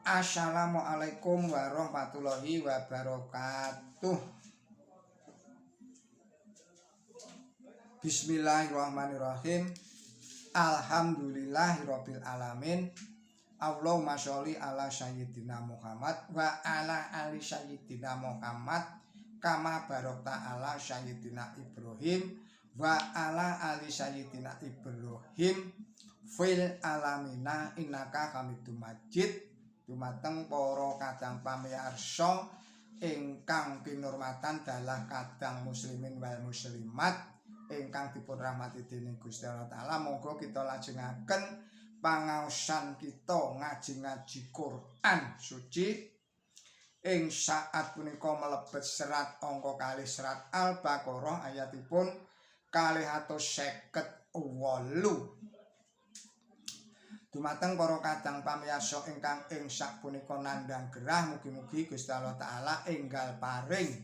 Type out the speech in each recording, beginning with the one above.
Assalamualaikum warahmatullahi wabarakatuh. Bismillahirrahmanirrahim. Alhamdulillahirabbil alamin. Allahumma sholli ala sayyidina Muhammad wa ala ali sayyidina Muhammad kama barokta ala sayyidina Ibrahim wa ala ali sayyidina Ibrahim fil alamina innaka hamidum majid. Dumateng para kadang pamirsa ingkang kinurmatan dalah kadang muslimin wal muslimat ingkang dipun rahmati dening Gusti Allah Taala, monggo kita lajengaken pangaosan kita ngaji Quran suci ing saat punika mlebet serat angka kalih serat Al-Baqarah ayatipun 258. Dumateng para kadang pamirsa ingkang ing sapunika nandhang gerah, mugi-mugi Gusti Allah Taala enggal paring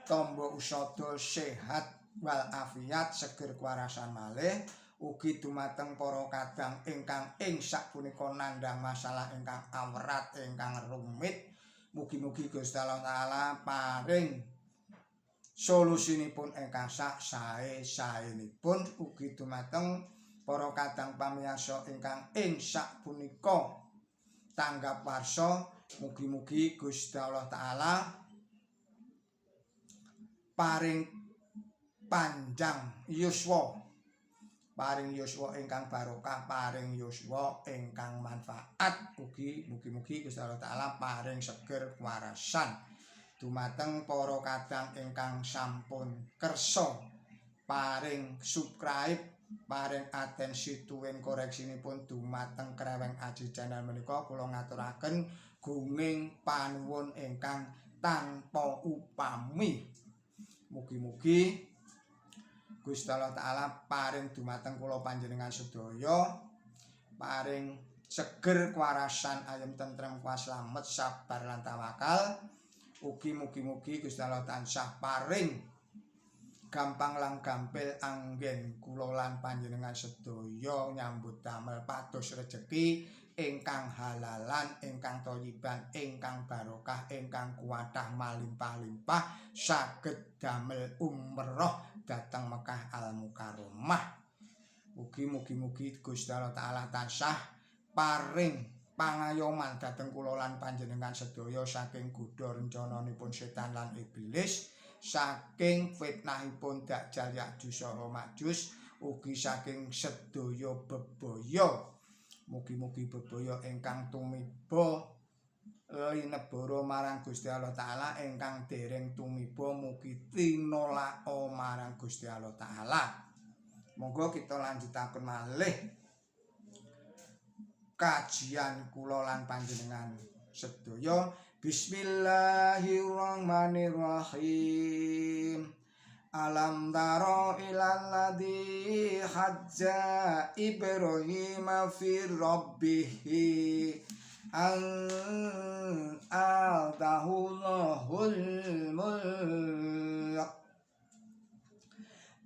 tamba usada sehat wal afiat seger kewarasan malih. Ugi dumateng para kadang ingkang ing sapunika nandhang masalah ingkang awrat ingkang rumit, mugi-mugi Gusti Allah Taala paring solusinipun ingkang sae-saenipun. Ugi dumateng para kadang pamirsa ingkang ing sapunika tanggap warsa, mugi-mugi Gusti Allah Taala paring panjang yuswa, paring yuswa ingkang barokah, paring yuswa ingkang manfaat. Ugi mugi-mugi Gusti Allah Taala paring seger warasan. Dumateng para kadang ingkang sampun kersa paring subscribe, paring atensi tuwin koreksinipun dumateng Kreweng Aji channel menika, kula ngaturaken gunging panuwun ingkang tanpa upami. Mugi-mugi Gusti Allah Taala paring dumateng kula panjenengan sedaya paring seger kewarasan, ayem tentrem kuaslamet sabar lan tawakal. Ugi mugi-mugi Gusti Allah tansah paring gampang lang gampil anggen kula lan panjenengan sedaya nyambut damel pados rejeki ingkang halalan, ingkang thayyiban, ingkang barokah, ingkang kuwatah malimpah-limpah saged damel umroh dhateng Mekah Al Mukarramah. Ugi mugi-mugi Gusti Allah Taala tansah paring pangayoman dhateng kula lan panjenengan sedaya saking godha rencananipun setan lan iblis, saking fitnahipun Dajjal Ya'juj wa Ma'juj, ugi saking sedaya bebaya. Mugi-mugi bebaya ingkang tumiba linebara marang Gusti Allah Taala, ingkang dereng tumiba mugi tinolaka marang Gusti Allah Taala. Monggo kita lanjutaken malih kajian kula lan panjenengan sedaya. Bismillahirrahmanirrahim. Alam taro ilal ladzi hajja Ibrahim fi rabbih an atahul mulk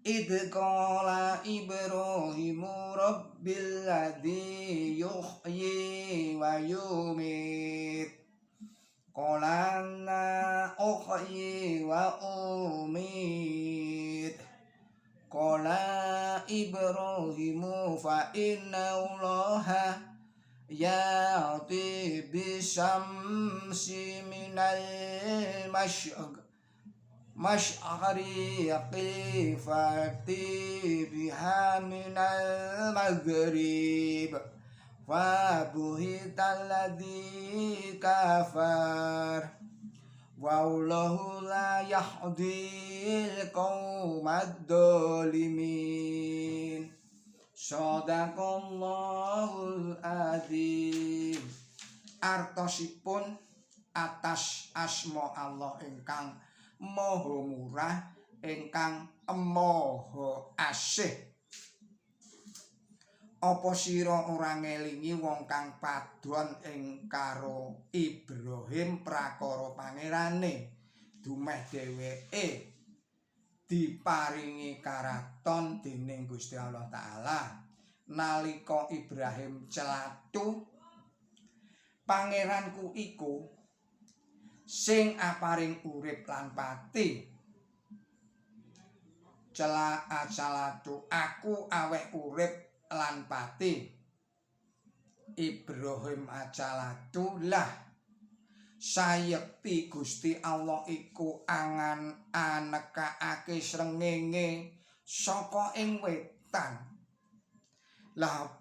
idh qala Ibrahimu rabbil ladzi yuhyi wa yumit qala anna uhyi wa umit qala Ibrahimu fa inna Allaha ya'ti bisyamsi minal masyariqi fati biha minal maghrib wa buhital ladzi kafar wallahu la yahdil qaumad dhalimin. Shadaqallahul adzim. Artosipun atas asma Allah ingkang maha murah, ingkang maha asih. Apa sira ora ngelingi wong kang padhon ing karo Ibrahim prakara pangerane, dumeh dheweke diparingi karaton dening Gusti Allah Taala nalika Ibrahim celatu Pangeranku iku sing aparing urip lan pati. Cela acalatu aku aweh urip lan pati. Ibrahim acalatu lah sayekti Gusti Allah iku angan anekaake srengenge saka ing wetan. Lah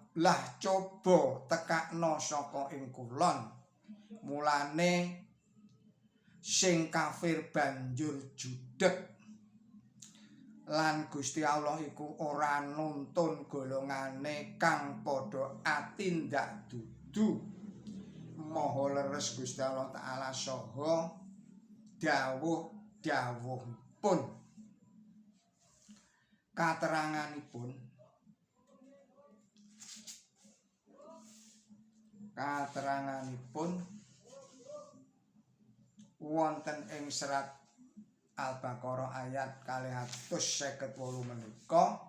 coba tekakno saka ing kulon. Mulane sing kafir banjur judeg. Lan Gusti Allah iku ora nuntun golongane kang padha atindak dudu. Maha leres Gusti Allah Ta'ala saha dawuh-dawuhipun. Kateranganipun wonten ing serat Al-Baqarah ayat 258 menika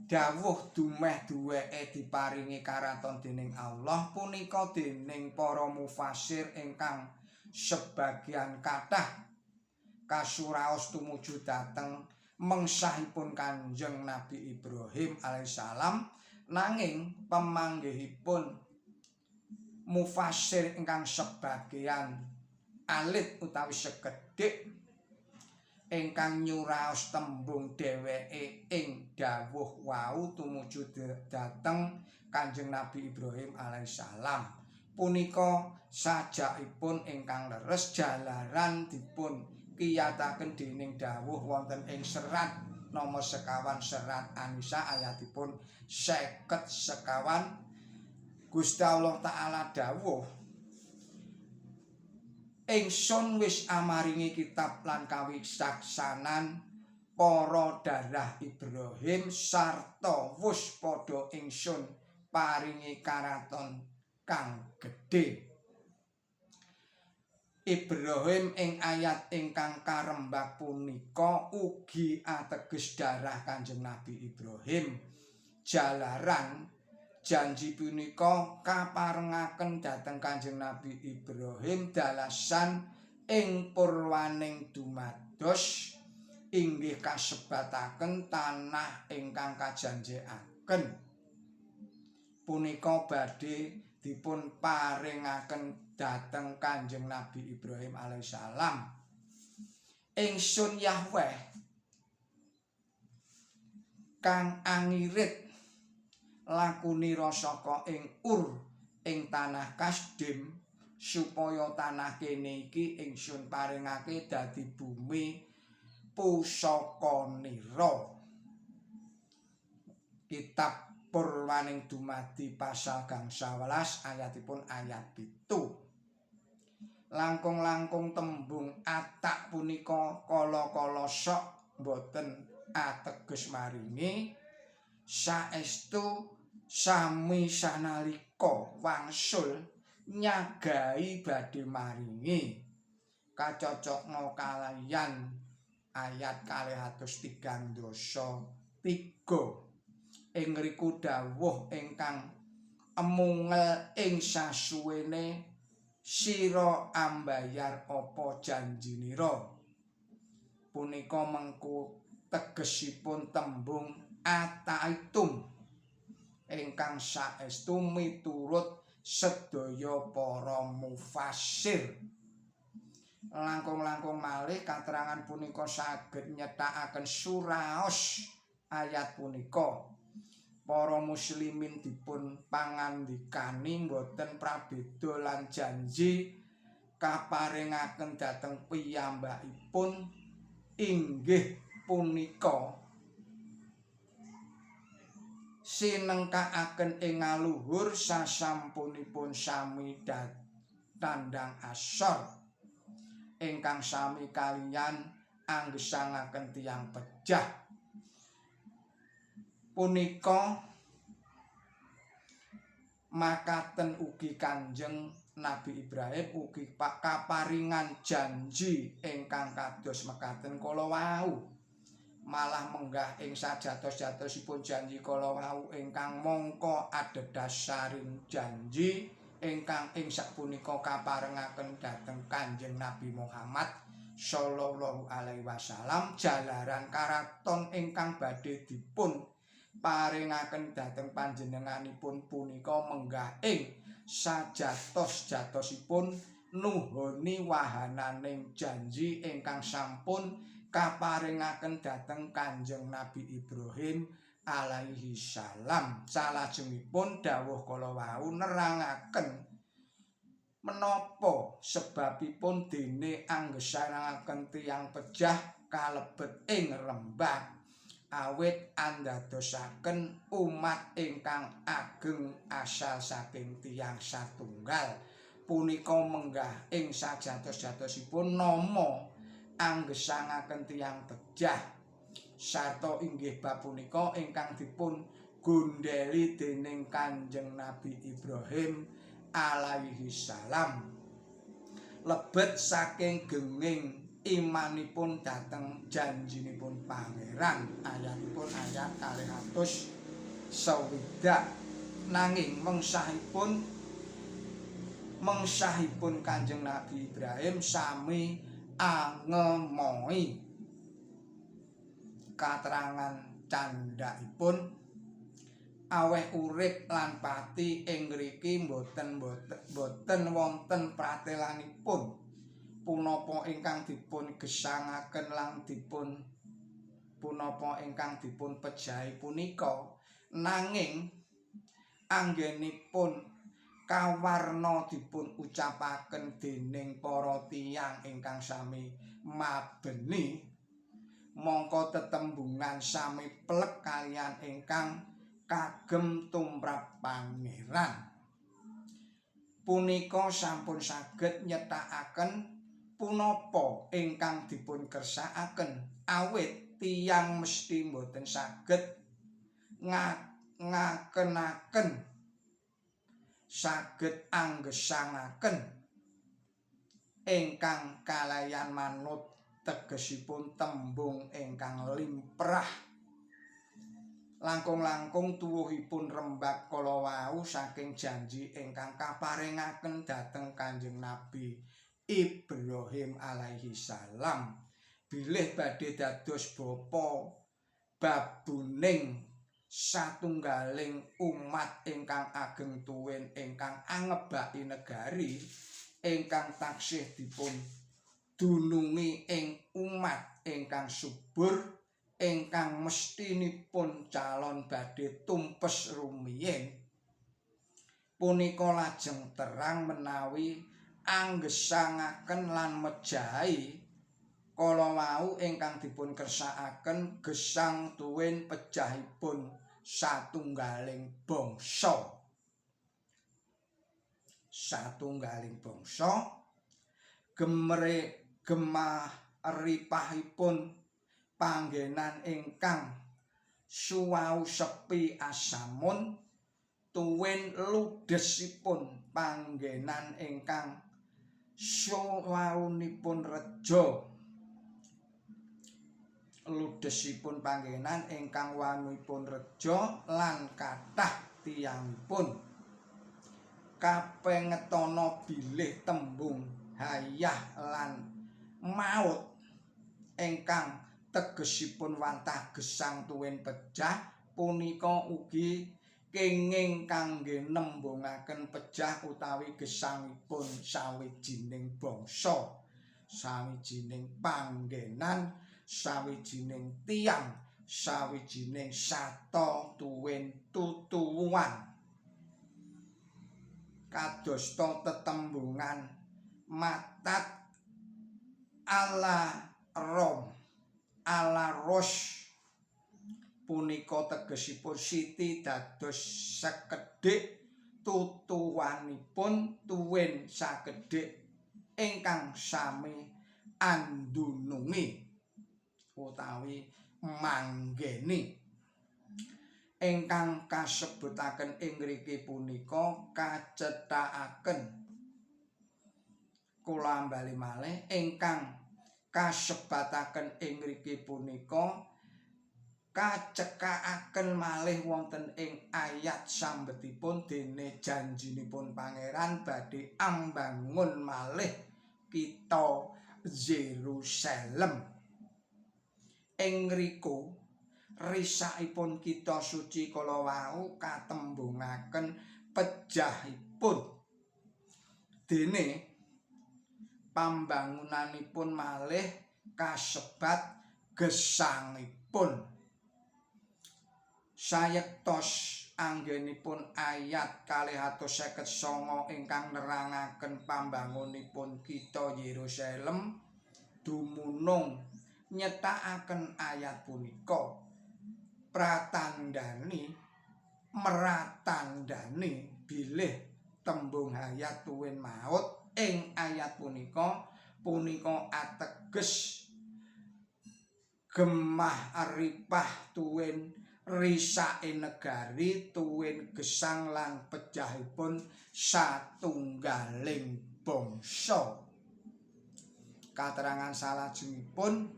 dawuh dumeh duweke diparingi karaton dening Allah punika dening para mufasir ingkang sebagian kathah kasuraos tumuju dhateng mengsahipun Kanjeng Nabi Ibrahim alaihissalam, nanging pamanggihipun mufasir ingkang sebagian alit utawi sekedhik ingkang nyuraos tembung dheweke ing dawuh wau tumuju dhateng Kanjeng Nabi Ibrahim alaihissalam punika sajakipun ingkang leres jalaran dipun kiyataken dening dawuh wonten ing serat nomor 51 serat An-Nisa ayatipun 51 Gusti Allah Ta'ala dawuh ingsun wis amaringi kitab lan kawitsaksanan para darah Ibrahim sarta wus padha ingsun paringi karaton kang gedhe. Ibrahim ing ayat ingkang karembak punika ugi ateges darah Kanjeng Nabi Ibrahim. Jalaran janji punika kaparengaken dhateng Kanjeng Nabi Ibrahim dalasan ing purwaning dumados inggih kasebataken tanah ingkang kajanjekaken. Punika badhe dipun paringaken dhateng Kanjeng Nabi Ibrahim alaihissalam. Ingsun Yahweh kang angirit lakunira saka ing Ur ing tanah Kasdim supaya tanah kene iki ingsun paringake dadi bumi pusakanira. Kitab Purwaning Dumadi pasal gangsal 11 ayatipun ayat 7. Langkung-langkung tembung atak punika kala-kala sok boten ateges maringi saestu sami sanalika wangsul nyagai badhe maringi kacocokna kaliyan ayat 233 ing ngriku dawuh ingkang emungel ing sasuwene sira ambayar apa janjinira punika mengko tegesipun tembung ataitum ingkang saestu miturut sedaya para mufasir. Langkung-langkung malih katerangan punika saged nyethakaken suraos ayat punika. Para muslimin dipun pangandikani boten prabéda lan janji kaparingaken dhateng piyambakipun inggih punika sinengkakaken ing ngaluhur sasampunipun sami tandang asor ingkang sami kaliyan anggesangaken tiyang pejah. Punika makaten ugi Kanjeng Nabi Ibrahim ugi kaparingan janji ingkang kados mekaten kala wau malah menggah ing sajatos-jatosipun janji kala wau ingkang mangka adhedhasaring janji ingkang ing sapunika kaparengaken dhateng Kanjeng Nabi Muhammad sallallahu alaihi wasallam jalaran karaton ingkang badhe dipun paringaken dhateng panjenenganipun punika menggah ing sajatos-jatosipun nuhoni wahananing janji ingkang sampun kaparingaken dhateng Kanjeng Nabi Ibrahim alaihi salam. Salajengipun dawuh kala wau nerangaken menapa sebabipun dene anggesanaken tiyang pejah kalebet ing rembag awit andadosaken umat ingkang ageng asal saking tiyang satunggal punika menggah ing sajatos-jatosipun nama anggesangaken tiyang pejah sarta inggih bab punika ingkang dipun gondheli dening Kanjeng Nabi Ibrahim alaihi salam lebet saking genging imanipun dhateng janjinipun pangeran. Ayatipun ayat 260 nanging mengsahipun Kanjeng Nabi Ibrahim sami angemoi katerangan candhaipun aweh urip lan pati ing ngriki boten wonten pratelanipun punapa ingkang dipun gesangaken lan punapa ingkang dipun pejahi punika nanging anggenipun kawarna dipun ucapaken dening para tiyang ingkang sami mabeni mongko tetembungan sami plek kaliyan ingkang kagem tumrap pangeran punika sampun saged nyetakaken punapa ingkang dipun kersakaken awit tiyang mesti boten saged ngakenaken saged anggesangaken ingkang kalayan manut tegesipun tembung ingkang limprah langkung-langkung tuwuhipun rembag kala wau saking janji ingkang kaparingaken dhateng Kanjeng Nabi Ibrahim alaihi salam bilih badhe dados bapa babuning satunggaling umat ingkang ageng tuwin ingkang angebaki negari ingkang taksih dipun dunungi ing umat ingkang subur ingkang mestinipun calon badhe tumpes rumiyin punika lajeng terang menawi anggesangaken lan mejahi kala wau ingkang dipun kersakaken gesang tuwin pejahipun satunggaling bangsa gemaripahipun panggenan ingkang suwau sepi asamun tuwin ludesipun panggenan ingkang suwaunipun reja ludesipun panggenan ingkang wanunipun reja lan kathah tiyangipun kapengetana bilih tembung hayah lan maut ingkang tegesipun wantah gesang tuwin pejah punika ugi kenging kangge nembungaken pejah utawi gesangipun sawijining bangsa sawijining panggenan sawijining tiyang sawijining sata tuwin tutuwuhan kadosta tetembungan matat ala ros punika tegesipun Siti dados sekedhik tutuwanipun tuwin sakedhik ingkang sami andunungi utawi manggeni ingkang kasebutaken ing ngriki punika kacethakaken kula bali malih ingkang kasebataken ing ngriki punika kacekakaken malih wonten ing ayat sambetipun dene janjinipun pangeran badhe ambangun malih kitha Yerusalem. Ing ngriku risakipun kitha suci kala wau katembungaken pejahipun dene pambangunanipun malih kasebat gesangipun. Sayektos anggenipun ayat 259 ingkang nerangaken pambangunipun kitha Yerusalem dumunung nyetakaken ayat punika meratandani bilih tembung hayat tuwin maut ing ayat punika ateges gemah ripah tuwin risake negari tuwin gesang lan pejahipun satunggaling bangsa. Katerangan salajengipun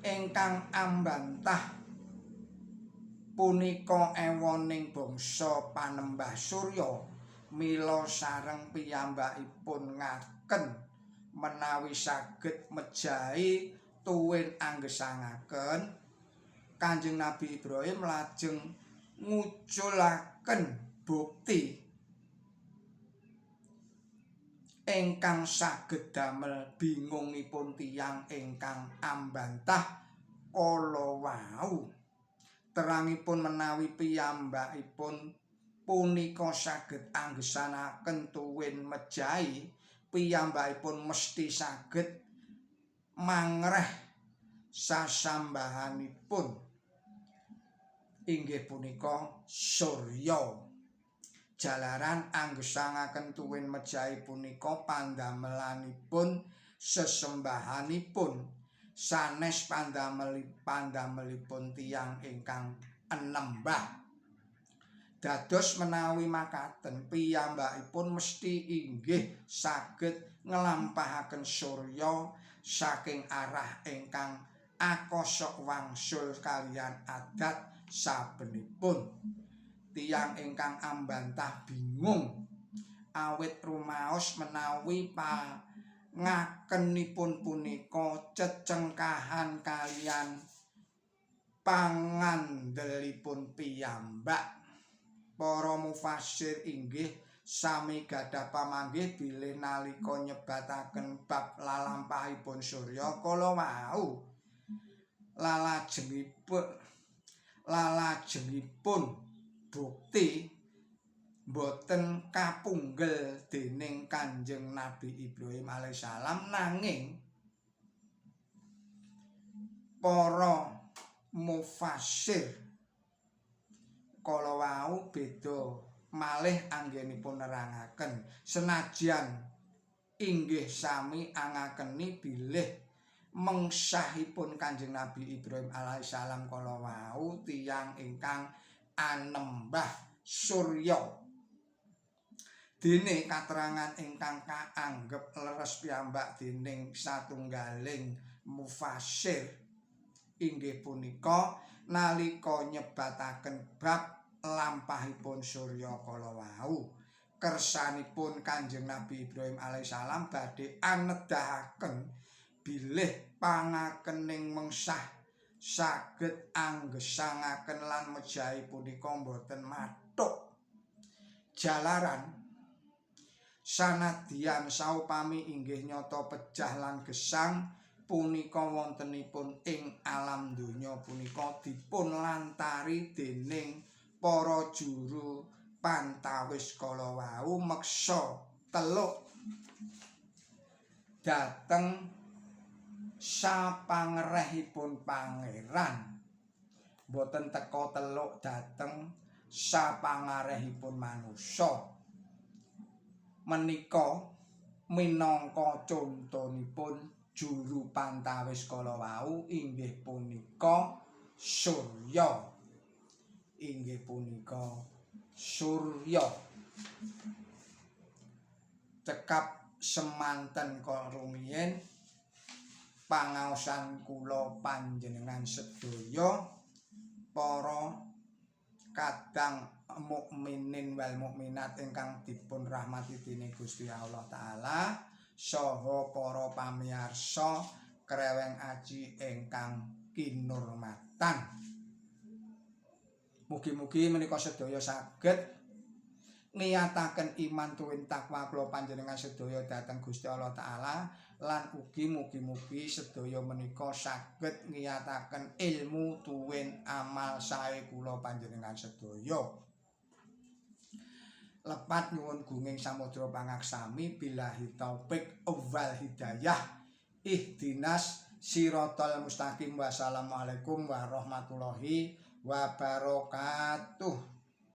ingkang ambantah punika ewoning bangsa panembah Surya mila sareng piyambakipun ngaken menawi saged mejahi tuwin anggesangaken Kanjeng Nabi Ibrahim lajeng nguculaken bukti ingkang saged damel bingungipun tiyang ingkang ambantah kala wau. Terangipun menawi piyambakipun punika saged anggesanaken tuwin mejahi, piyambakipun mesti saged mangreh sasambahanipun inggih punika Surya. Jalaran anggesangaken tuwin mejahi punika pandamelanipun sesembahanipun sanes pandamelipun tiyang ingkang enembah. Dados menawi makaten piyambakipun mesti inggih saged nglampahaken Surya saking arah ingkang akasa wangsul kaliyan adat sabenipun. Tiyang ingkang ambantah bingung awit rumaos menawi pangakenipun punika cecengkahan kaliyan pangandelipun piyambak. Para mufasir inggih sami gadah pamanggih bilih nalika nyebataken bab lalampahipun Surya kala wau lalajengipun bukti boten kapunggel dening Kanjeng Nabi Ibrahim alaihissalam, nanging para mufasir kala wau beda malih anggenipun nerangaken senajan inggih sami angakeni bilih mengsahipun Kanjeng Nabi Ibrahim alaihissalam kala wau tiyang ingkang anembah Surya. Dene katerangan ingkang kaanggep leres piyambak dening satunggaling mufasir inggih punika nalika nyebataken bab lampahipun Surya kala wau kersanipun Kanjeng Nabi Ibrahim alaihissalam badhe anedahaken bilih pangakening mengsah saged anggesangaken lan mejahi punika boten mathuk. Jalaran sanadyan saupami inggih nyata pejah lan gesang punika wontenipun ing alam donya punika dipun lantari dening para juru pantawis kala wau meksa teluk dhateng sapangrehipun pangeran, boten teka teluk dhateng sapangarehipun manusa. Menika minangka contonipun juru pantawis kala wau inggih punika Surya. Inggih punika Surya. Cekap semanten kala rumiyin pangaosan kula panjenengan sedaya para kadang mukminin wal mukminat ingkang dipun rahmati dening Gusti Allah taala saha para pamirsa kreweng aji ingkang kinurmatan. Mugi-mugi menika sedaya saged ngiyataken iman tuwin takwa kula panjenengan sedaya dhateng Gusti Allah taala lan ugi mugi-mugi sedaya menika saged ngiyataken ilmu tuwin amal sae kula panjenengan sedaya. Lepat nyuwun gunging samudra pangaksami billahi taufik wal hidayah. Ihdinas siratal mustaqim. Wassalamualaikum warahmatullahi wabarakatuh.